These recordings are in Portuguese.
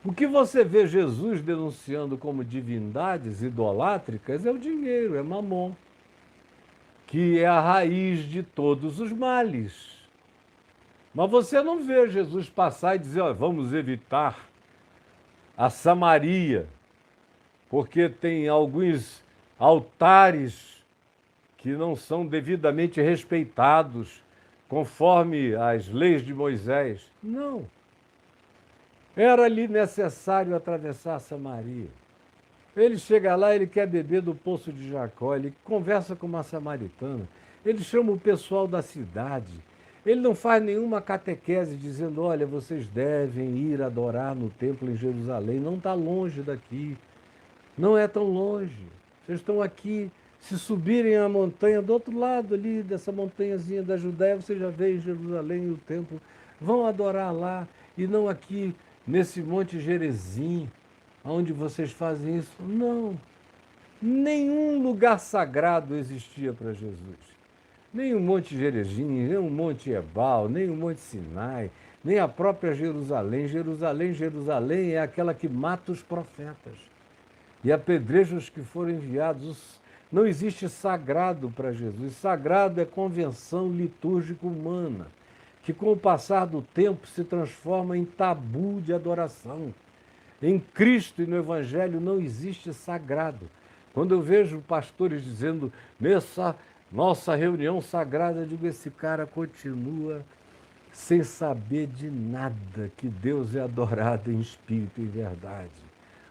O que você vê Jesus denunciando como divindades idolátricas é o dinheiro, é Mamon, que é a raiz de todos os males. Mas você não vê Jesus passar e dizer, ó, vamos evitar a Samaria, porque tem alguns altares que não são devidamente respeitados conforme as leis de Moisés. Não. Era ali necessário atravessar a Samaria. Ele chega lá, ele quer beber do poço de Jacó, ele conversa com uma samaritana, ele chama o pessoal da cidade. Ele não faz nenhuma catequese dizendo, olha, vocês devem ir adorar no templo em Jerusalém. Não está longe daqui. Não é tão longe. Vocês estão aqui. Se subirem a montanha do outro lado ali, dessa montanhazinha da Judéia, você já vê em Jerusalém o templo. Vão adorar lá e não aqui nesse Monte Gerizim, onde vocês fazem isso. Não. Nenhum lugar sagrado existia para Jesus. Nem o Monte Gerizim, nem o Monte Ebal, nem o Monte Sinai, nem a própria Jerusalém. Jerusalém é aquela que mata os profetas e apedreja os que foram enviados. Não existe sagrado para Jesus. Sagrado é convenção litúrgica humana, que com o passar do tempo se transforma em tabu de adoração. Em Cristo e no Evangelho não existe sagrado. Quando eu vejo pastores dizendo, nessa nossa reunião sagrada, eu digo, esse cara continua sem saber de nada, que Deus é adorado em espírito e verdade.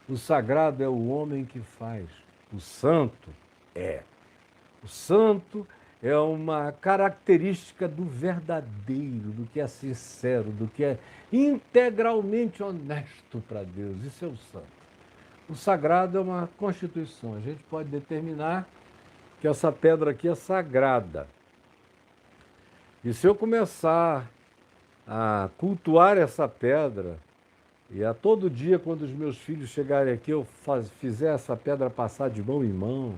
O sagrado é o homem que faz. O santo é. O santo é uma característica do verdadeiro, do que é sincero, do que é integralmente honesto para Deus. Isso é o santo. O sagrado é uma constituição. A gente pode determinar que essa pedra aqui é sagrada. E se eu começar a cultuar essa pedra, e a todo dia, quando os meus filhos chegarem aqui, eu fizer essa pedra passar de mão em mão,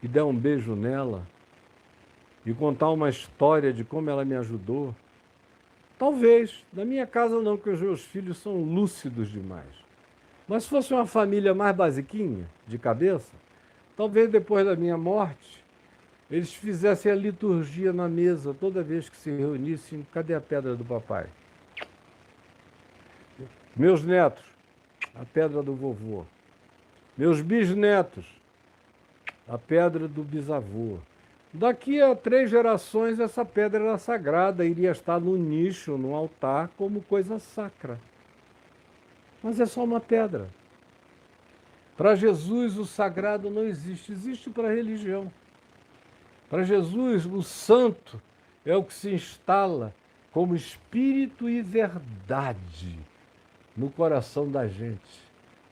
e der um beijo nela, e contar uma história de como ela me ajudou, talvez, na minha casa não, porque os meus filhos são lúcidos demais. Mas se fosse uma família mais basiquinha, de cabeça, talvez depois da minha morte, eles fizessem a liturgia na mesa, toda vez que se reunissem, cadê a pedra do papai? Meus netos, a pedra do vovô. Meus bisnetos, a pedra do bisavô. Daqui a 3 gerações, essa pedra era sagrada, iria estar no nicho, no altar, como coisa sacra. Mas é só uma pedra. Para Jesus, o sagrado não existe, existe para a religião. Para Jesus, o santo é o que se instala como espírito e verdade no coração da gente.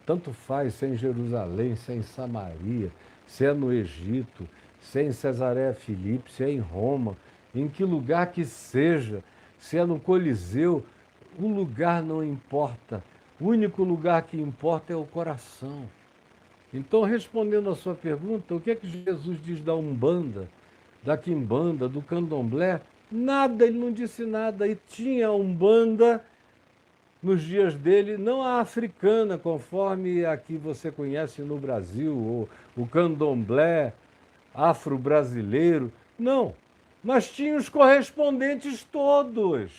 Tanto faz se é em Jerusalém, se é em Samaria, se é no Egito, se é em Cesareia Filipe, se é em Roma, em que lugar que seja, se é no Coliseu, o lugar não importa. O único lugar que importa é o coração. Então, respondendo à sua pergunta, o que é que Jesus diz da Umbanda, da Quimbanda, do Candomblé? Nada, ele não disse nada. E tinha Umbanda nos dias dele, não a africana, conforme a que você conhece no Brasil, ou o candomblé afro-brasileiro, não. Mas tinha os correspondentes todos.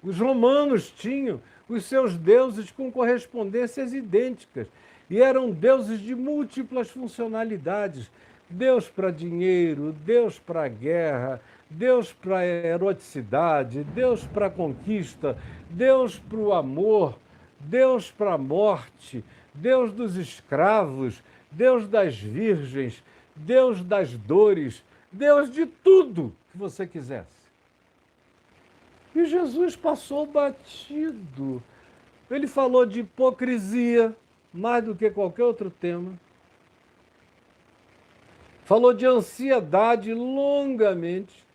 Os romanos tinham os seus deuses com correspondências idênticas. E eram deuses de múltiplas funcionalidades. Deus para dinheiro, Deus para guerra, Deus para eroticidade, Deus para conquista, Deus para o amor, Deus para a morte, Deus dos escravos, Deus das virgens, Deus das dores, Deus de tudo que você quisesse. E Jesus passou batido. Ele falou de hipocrisia, mais do que qualquer outro tema. Falou de ansiedade longamente.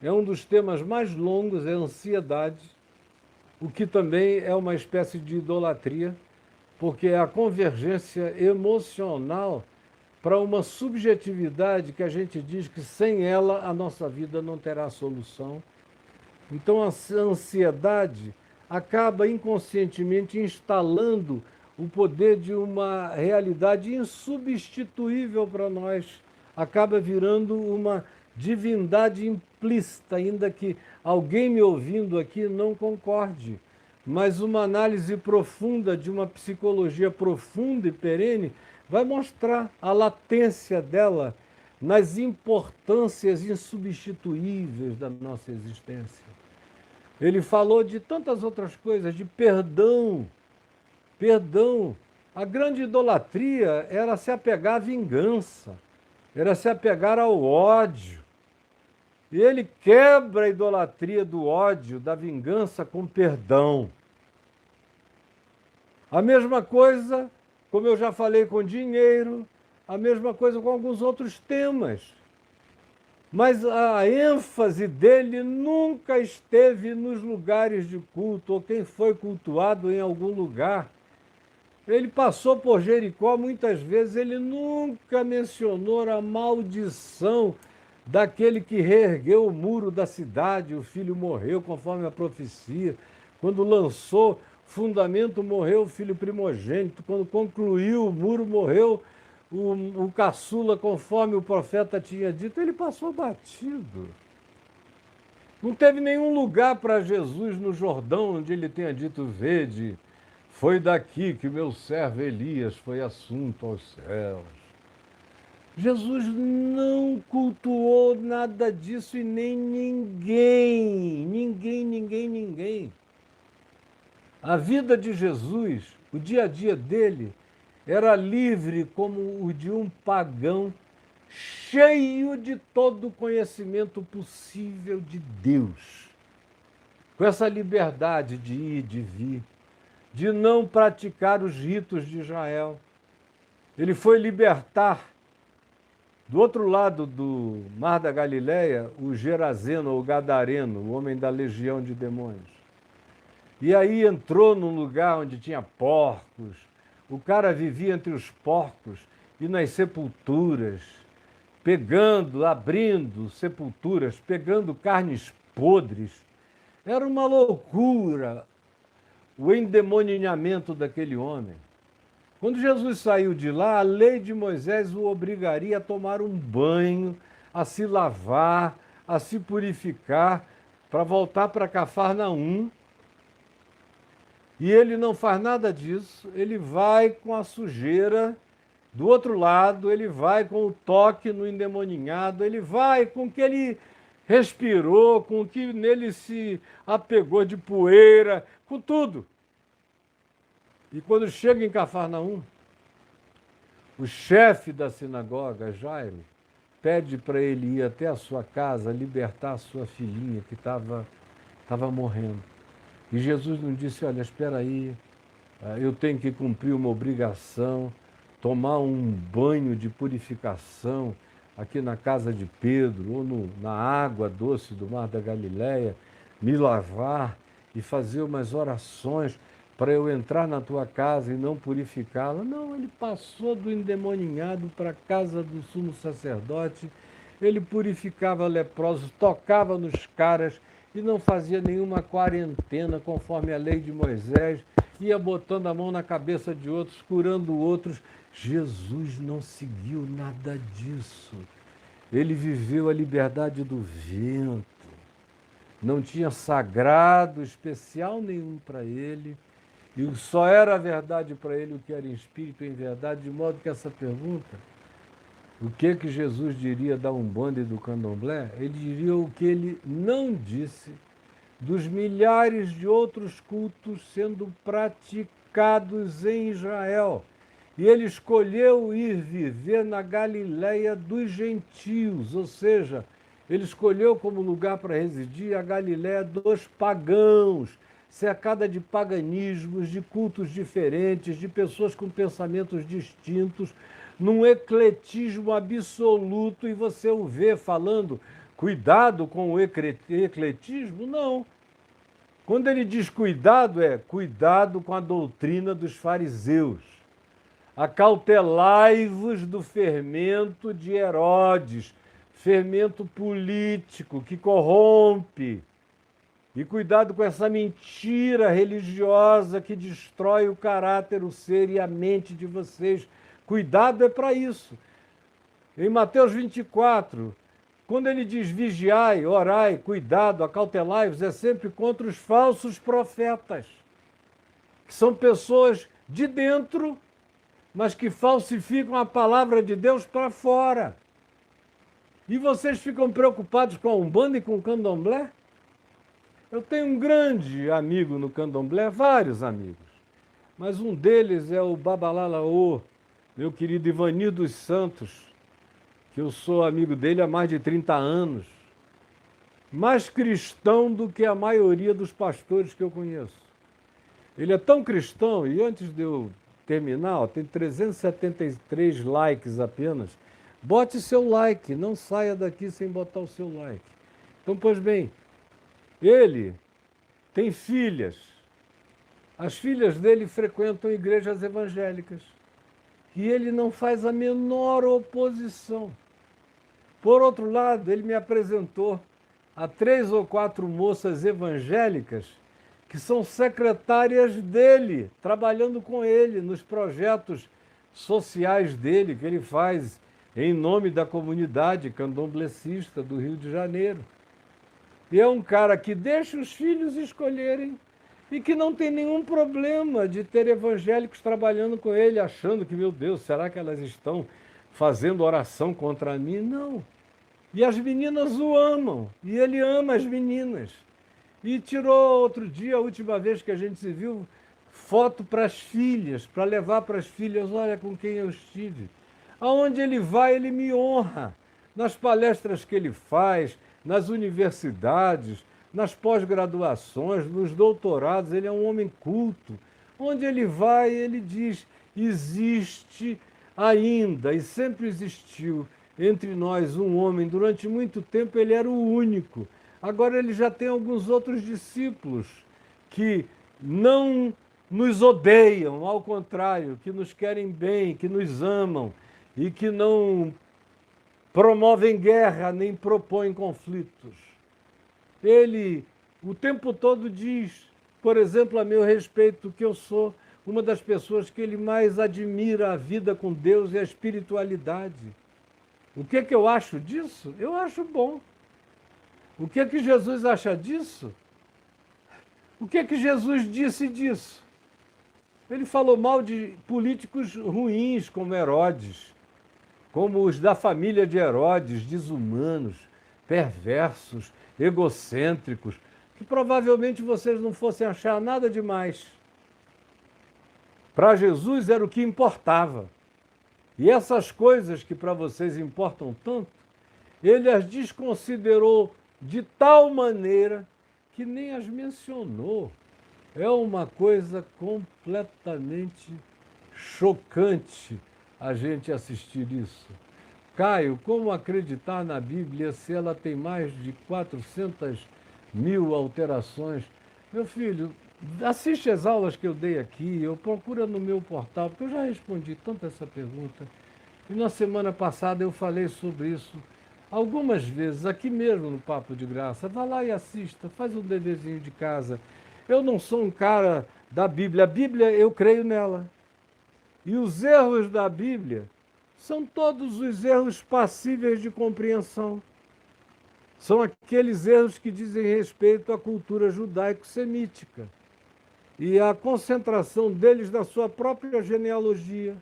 É um dos temas mais longos, é a ansiedade, o que também é uma espécie de idolatria, porque é a convergência emocional para uma subjetividade que a gente diz que sem ela a nossa vida não terá solução. Então a ansiedade, acaba inconscientemente instalando o poder de uma realidade insubstituível para nós. Acaba virando uma divindade implícita, ainda que alguém me ouvindo aqui não concorde. Mas uma análise profunda de uma psicologia profunda e perene vai mostrar a latência dela nas importâncias insubstituíveis da nossa existência. Ele falou de tantas outras coisas, de perdão. Perdão. A grande idolatria era se apegar à vingança, era se apegar ao ódio. E ele quebra a idolatria do ódio, da vingança com perdão. A mesma coisa, como eu já falei com dinheiro, a mesma coisa com alguns outros temas. Mas a ênfase dele nunca esteve nos lugares de culto, ou quem foi cultuado em algum lugar. Ele passou por Jericó muitas vezes, ele nunca mencionou a maldição daquele que reergueu o muro da cidade, o filho morreu conforme a profecia. Quando lançou fundamento, morreu o filho primogênito. Quando concluiu o muro, morreu o caçula, conforme o profeta tinha dito. Ele passou batido. Não teve nenhum lugar para Jesus no Jordão, onde ele tenha dito: vede, foi daqui que meu servo Elias foi assunto aos céus. Jesus não cultuou nada disso e nem ninguém. Ninguém. A vida de Jesus, o dia a dia dele, era livre como o de um pagão, cheio de todo o conhecimento possível de Deus. Com essa liberdade de ir, de vir, de não praticar os ritos de Israel. Ele foi libertar, do outro lado do Mar da Galileia, o Gerazeno, ou Gadareno, o homem da legião de demônios. E aí entrou num lugar onde tinha porcos. O cara vivia entre os porcos e nas sepulturas, pegando, abrindo sepulturas, pegando carnes podres. Era uma loucura o endemoninhamento daquele homem. Quando Jesus saiu de lá, a lei de Moisés o obrigaria a tomar um banho, a se lavar, a se purificar, para voltar para Cafarnaum. E ele não faz nada disso, ele vai com a sujeira do outro lado, ele vai com o toque no endemoninhado, ele vai com o que ele respirou, com o que nele se apegou de poeira, com tudo. E quando chega em Cafarnaum, o chefe da sinagoga, Jairo, pede para ele ir até a sua casa libertar a sua filhinha que estava morrendo. E Jesus não disse: olha, espera aí, eu tenho que cumprir uma obrigação, tomar um banho de purificação aqui na casa de Pedro, ou na água doce do Mar da Galileia, me lavar e fazer umas orações para eu entrar na tua casa e não purificá-la. Não, ele passou do endemoninhado para a casa do sumo sacerdote, ele purificava leprosos, tocava nos caras e não fazia nenhuma quarentena conforme a lei de Moisés, ia botando a mão na cabeça de outros, curando outros. Jesus não seguiu nada disso. Ele viveu a liberdade do vento. Não tinha sagrado especial nenhum para ele. E só era verdade para ele o que era em espírito e em verdade, de modo que essa pergunta, o que Jesus diria da Umbanda e do Candomblé, ele diria o que ele não disse dos milhares de outros cultos sendo praticados em Israel. E ele escolheu ir viver na Galileia dos gentios, ou seja, ele escolheu como lugar para residir a Galileia dos pagãos, cercada de paganismos, de cultos diferentes, de pessoas com pensamentos distintos, num ecletismo absoluto, e você o vê falando, cuidado com o ecletismo? Não. Quando ele diz cuidado, é cuidado com a doutrina dos fariseus. Acautelai-vos do fermento de Herodes, fermento político que corrompe. E cuidado com essa mentira religiosa que destrói o caráter, o ser e a mente de vocês. Cuidado é para isso. Em Mateus 24, quando ele diz vigiai, orai, cuidado, acautelai-vos, é sempre contra os falsos profetas, que são pessoas de dentro, mas que falsificam a palavra de Deus para fora. E vocês ficam preocupados com a Umbanda e com o Candomblé? Eu tenho um grande amigo no Candomblé, vários amigos, mas um deles é o Babalalaô, meu querido Ivani dos Santos, que eu sou amigo dele há mais de 30 anos, mais cristão do que a maioria dos pastores que eu conheço. Ele é tão cristão, e antes de eu terminar, ó, tem 373 likes apenas. Bote seu like, não saia daqui sem botar o seu like. Então, pois bem, ele tem filhas. As filhas dele frequentam igrejas evangélicas. E ele não faz a menor oposição. Por outro lado, ele me apresentou a 3 ou 4 moças evangélicas que são secretárias dele, trabalhando com ele nos projetos sociais dele, que ele faz em nome da comunidade candomblessista do Rio de Janeiro. E é um cara que deixa os filhos escolherem e que não tem nenhum problema de ter evangélicos trabalhando com ele, achando que, meu Deus, será que elas estão fazendo oração contra mim? Não. E as meninas o amam, e ele ama as meninas. E tirou outro dia, a última vez que a gente se viu, foto para as filhas, para levar para as filhas, olha com quem eu estive. Aonde ele vai, ele me honra. Nas palestras que ele faz, nas universidades, nas pós-graduações, nos doutorados, ele é um homem culto. Onde ele vai, ele diz, existe ainda, e sempre existiu, entre nós um homem. Durante muito tempo ele era o único. Agora ele já tem alguns outros discípulos que não nos odeiam, ao contrário, que nos querem bem, que nos amam e que não promovem guerra nem propõem conflitos. Ele o tempo todo diz, por exemplo, a meu respeito, que eu sou uma das pessoas que ele mais admira a vida com Deus e a espiritualidade. O que é que eu acho disso? Eu acho bom. O que é que Jesus acha disso? O que é que Jesus disse disso? Ele falou mal de políticos ruins como Herodes, como os da família de Herodes, desumanos, perversos, egocêntricos, que provavelmente vocês não fossem achar nada demais. Para Jesus era o que importava. E essas coisas que para vocês importam tanto, ele as desconsiderou de tal maneira que nem as mencionou. É uma coisa completamente chocante a gente assistir isso. Caio, como acreditar na Bíblia se ela tem mais de 400.000 alterações? Meu filho, assiste as aulas que eu dei aqui, ou procura no meu portal, porque eu já respondi tanto essa pergunta. E na semana passada eu falei sobre isso algumas vezes, aqui mesmo no Papo de Graça. Vá lá e assista, faz um deverzinho de casa. Eu não sou um cara da Bíblia. A Bíblia, eu creio nela. E os erros da Bíblia são todos os erros passíveis de compreensão. São aqueles erros que dizem respeito à cultura judaico-semítica e à concentração deles na sua própria genealogia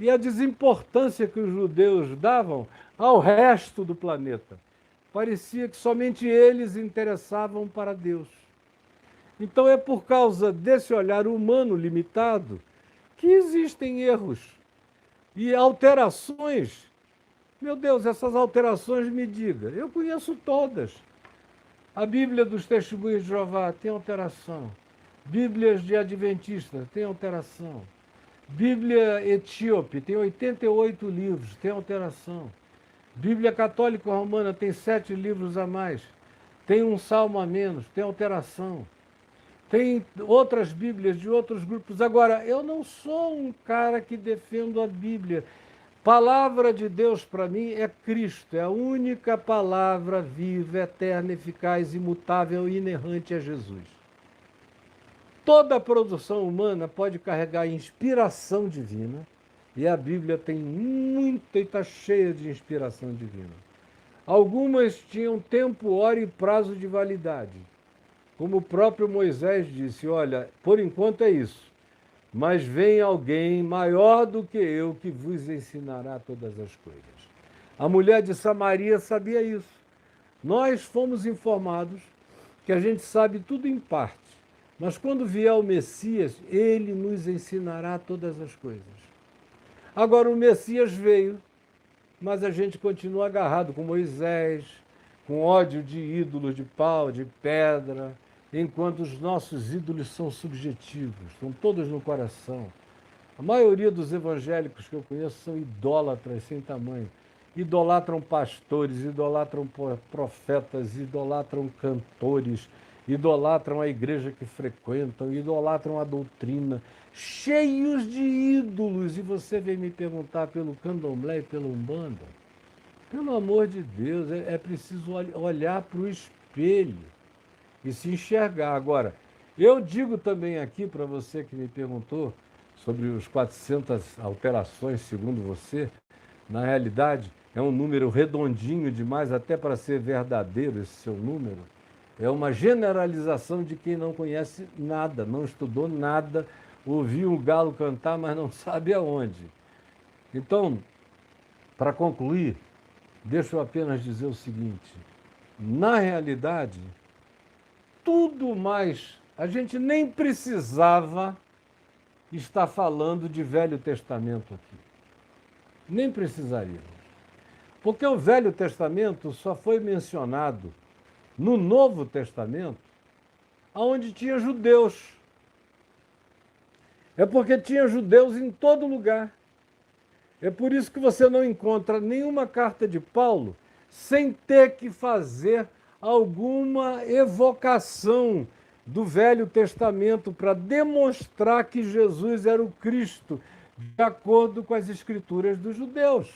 e a desimportância que os judeus davam ao resto do planeta. Parecia que somente eles interessavam para Deus. Então é por causa desse olhar humano limitado que existem erros e alterações. Meu Deus, essas alterações, me diga, eu conheço todas. A Bíblia dos Testemunhos de Jeová tem alteração. Bíblias de Adventistas tem alteração. Bíblia etíope tem 88 livros, tem alteração. Bíblia Católica Romana tem 7 livros a mais, tem um salmo a menos, tem alteração. Tem outras Bíblias de outros grupos. Agora, eu não sou um cara que defendo a Bíblia. Palavra de Deus para mim é Cristo, é a única palavra viva, eterna, eficaz, imutável e inerrante a Jesus. Toda a produção humana pode carregar inspiração divina, e a Bíblia tem muita e está cheia de inspiração divina. Algumas tinham tempo, hora e prazo de validade. Como o próprio Moisés disse, olha, por enquanto é isso, mas vem alguém maior do que eu que vos ensinará todas as coisas. A mulher de Samaria sabia isso. Nós fomos informados que a gente sabe tudo em parte, mas quando vier o Messias, ele nos ensinará todas as coisas. Agora o Messias veio, mas a gente continua agarrado com Moisés, com ódio de ídolos de pau, de pedra, enquanto os nossos ídolos são subjetivos, estão todos no coração. A maioria dos evangélicos que eu conheço são idólatras sem tamanho. Idolatram pastores, idolatram profetas, idolatram cantores, idolatram a igreja que frequentam, idolatram a doutrina, cheios de ídolos. E você vem me perguntar pelo candomblé e pela umbanda? Pelo amor de Deus, é preciso olhar para o espelho e se enxergar. Agora, eu digo também aqui para você que me perguntou sobre os 400 alterações, segundo você, na realidade é um número redondinho demais até para ser verdadeiro esse seu número. É uma generalização de quem não conhece nada, não estudou nada, ouviu um galo cantar, mas não sabe aonde. Então, para concluir, deixa eu apenas dizer o seguinte: na realidade, tudo mais, a gente nem precisava estar falando de Velho Testamento aqui. Nem precisaríamos. Porque o Velho Testamento só foi mencionado no Novo Testamento, onde tinha judeus. É porque tinha judeus em todo lugar. É por isso que você não encontra nenhuma carta de Paulo sem ter que fazer alguma evocação do Velho Testamento para demonstrar que Jesus era o Cristo, de acordo com as escrituras dos judeus.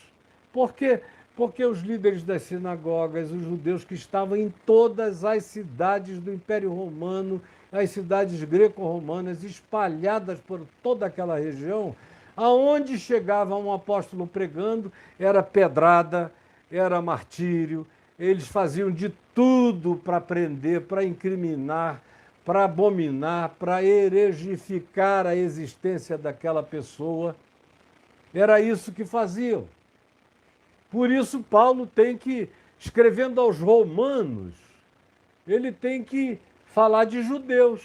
Por quê? Porque os líderes das sinagogas, os judeus que estavam em todas as cidades do Império Romano, as cidades greco-romanas espalhadas por toda aquela região, aonde chegava um apóstolo pregando, era pedrada, era martírio, eles faziam de tudo para prender, para incriminar, para abominar, para heregificar a existência daquela pessoa. Era isso que faziam. Por isso, Paulo tem que, escrevendo aos romanos, ele tem que falar de judeus.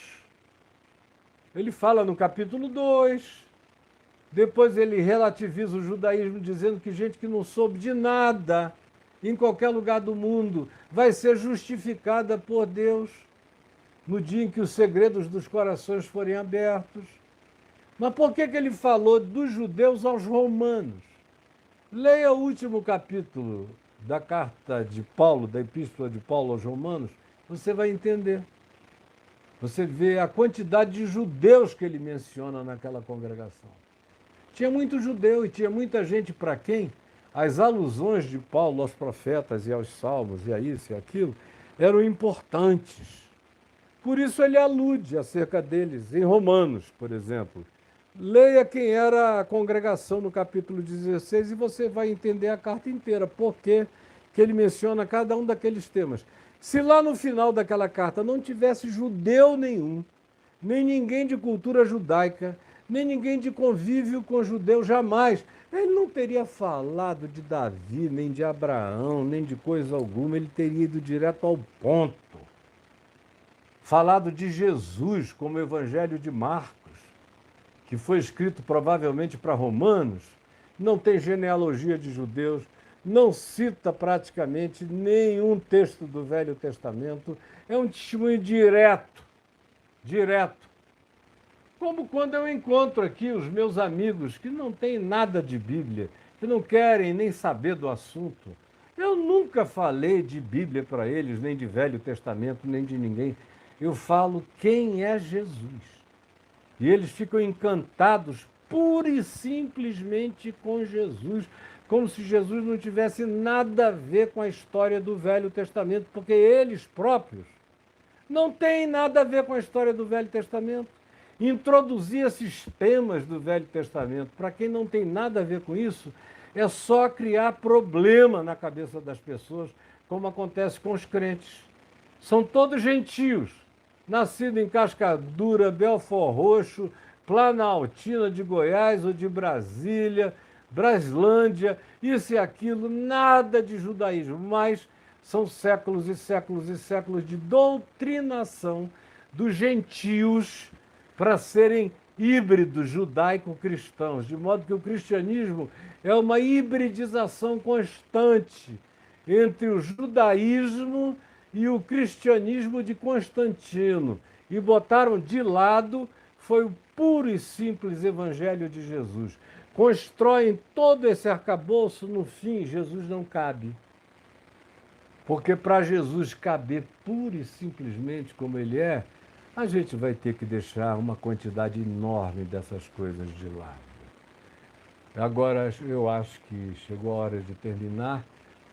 Ele fala no capítulo 2, depois ele relativiza o judaísmo, dizendo que gente que não soube de nada, em qualquer lugar do mundo, vai ser justificada por Deus no dia em que os segredos dos corações forem abertos. Mas por que ele falou dos judeus aos romanos? Leia o último capítulo da carta de Paulo, da epístola de Paulo aos romanos, você vai entender. Você vê a quantidade de judeus que ele menciona naquela congregação. Tinha muito judeu e tinha muita gente para quem as alusões de Paulo aos profetas e aos salmos e a isso e aquilo eram importantes. Por isso ele alude acerca deles em Romanos, por exemplo. Leia quem era a congregação no capítulo 16 e você vai entender a carta inteira, porque que ele menciona cada um daqueles temas. Se lá no final daquela carta não tivesse judeu nenhum, nem ninguém de cultura judaica, nem ninguém de convívio com judeu, jamais, ele não teria falado de Davi, nem de Abraão, nem de coisa alguma, ele teria ido direto ao ponto. Falado de Jesus, como o Evangelho de Marcos, que foi escrito provavelmente para romanos, não tem genealogia de judeus, não cita praticamente nenhum texto do Velho Testamento, é um testemunho direto. Como quando eu encontro aqui os meus amigos que não têm nada de Bíblia, que não querem nem saber do assunto. Eu nunca falei de Bíblia para eles, nem de Velho Testamento, nem de ninguém. Eu falo quem é Jesus. E eles ficam encantados pura e simplesmente com Jesus, como se Jesus não tivesse nada a ver com a história do Velho Testamento, porque eles próprios não têm nada a ver com a história do Velho Testamento. Introduzir esses temas do Velho Testamento, para quem não tem nada a ver com isso, é só criar problema na cabeça das pessoas, como acontece com os crentes. São todos gentios, nascidos em Cascadura, Belford Roxo, Planaltina de Goiás ou de Brasília, Braslândia, isso e aquilo, nada de judaísmo, mas são séculos e séculos e séculos de doutrinação dos gentios para serem híbridos judaico-cristãos, de modo que o cristianismo é uma hibridização constante entre o judaísmo e o cristianismo de Constantino. E botaram de lado, foi o puro e simples evangelho de Jesus. Constroem todo esse arcabouço, no fim, Jesus não cabe. Porque para Jesus caber pura e simplesmente como ele é, a gente vai ter que deixar uma quantidade enorme dessas coisas de lado. Agora, eu acho que chegou a hora de terminar,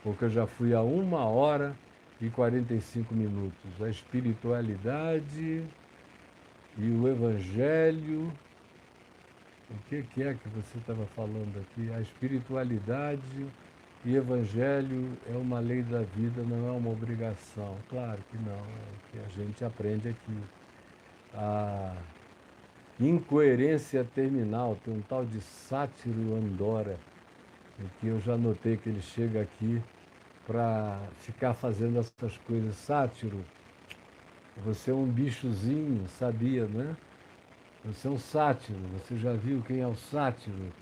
porque eu já fui a 1h45. A espiritualidade e o evangelho. O que é que você estava falando aqui? A espiritualidade e evangelho é uma lei da vida, não é uma obrigação. Claro que não, é o que a gente aprende aqui. A incoerência terminal, tem um tal de Sátiro Andora, que eu já notei que ele chega aqui para ficar fazendo essas coisas. Sátiro, você é um bichozinho, sabia, né? Você é um sátiro, você já viu quem é o sátiro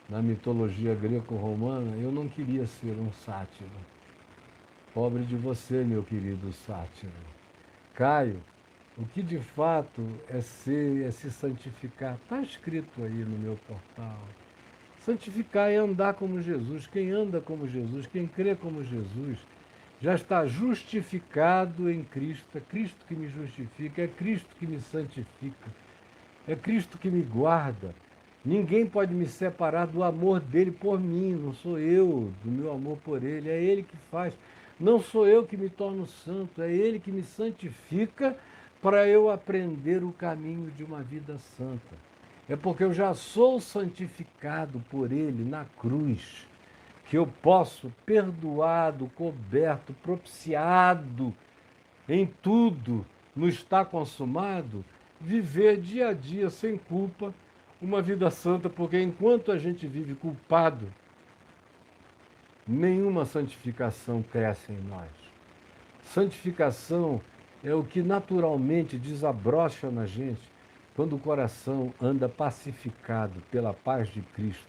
na mitologia greco-romana? Eu não queria ser um sátiro. Pobre de você, meu querido sátiro. Caio, o que de fato é se santificar. Está escrito aí no meu portal. Santificar é andar como Jesus. Quem anda como Jesus, quem crê como Jesus, já está justificado em Cristo. É Cristo que me justifica, é Cristo que me santifica, é Cristo que me guarda. Ninguém pode me separar do amor dele por mim, não sou eu, do meu amor por ele, é ele que faz. Não sou eu que me torno santo, é ele que me santifica para eu aprender o caminho de uma vida santa. É porque eu já sou santificado por ele na cruz, que eu posso, perdoado, coberto, propiciado em tudo, no está consumado, viver dia a dia sem culpa, uma vida santa, porque enquanto a gente vive culpado, nenhuma santificação cresce em nós. Santificação é o que naturalmente desabrocha na gente quando o coração anda pacificado pela paz de Cristo,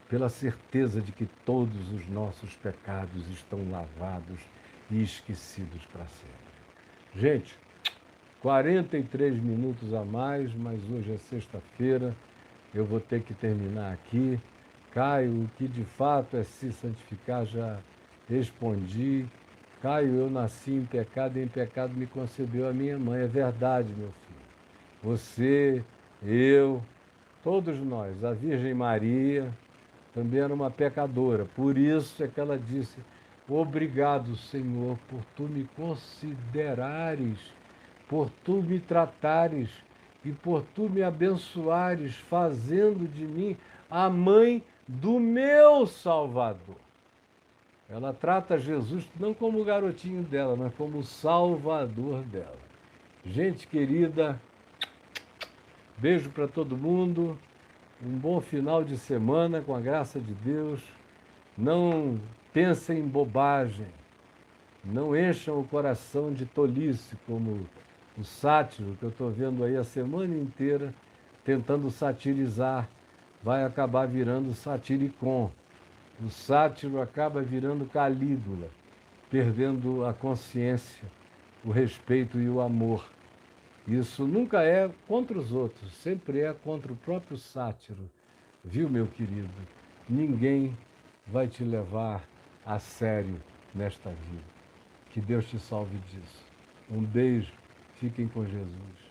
pela certeza de que todos os nossos pecados estão lavados e esquecidos para sempre. Gente, 43 minutos a mais, mas hoje é sexta-feira, eu vou ter que terminar aqui. Caio, o que de fato é se santificar, já respondi. Caio, eu nasci em pecado e em pecado me concebeu a minha mãe. É verdade, meu filho. Você, eu, todos nós, a Virgem Maria também era uma pecadora. Por isso é que ela disse: obrigado, Senhor, por tu me considerares, por tu me tratares e por tu me abençoares, fazendo de mim a mãe do meu Salvador. Ela trata Jesus não como o garotinho dela, mas como o Salvador dela. Gente querida, beijo para todo mundo, um bom final de semana com a graça de Deus. Não pensem em bobagem, não encham o coração de tolice, como o sátiro que eu estou vendo aí a semana inteira tentando satirizar, vai acabar virando satiricon. O sátiro acaba virando Calígula, perdendo a consciência, o respeito e o amor. Isso nunca é contra os outros, sempre é contra o próprio sátiro. Viu, meu querido? Ninguém vai te levar a sério nesta vida. Que Deus te salve disso. Um beijo, fiquem com Jesus.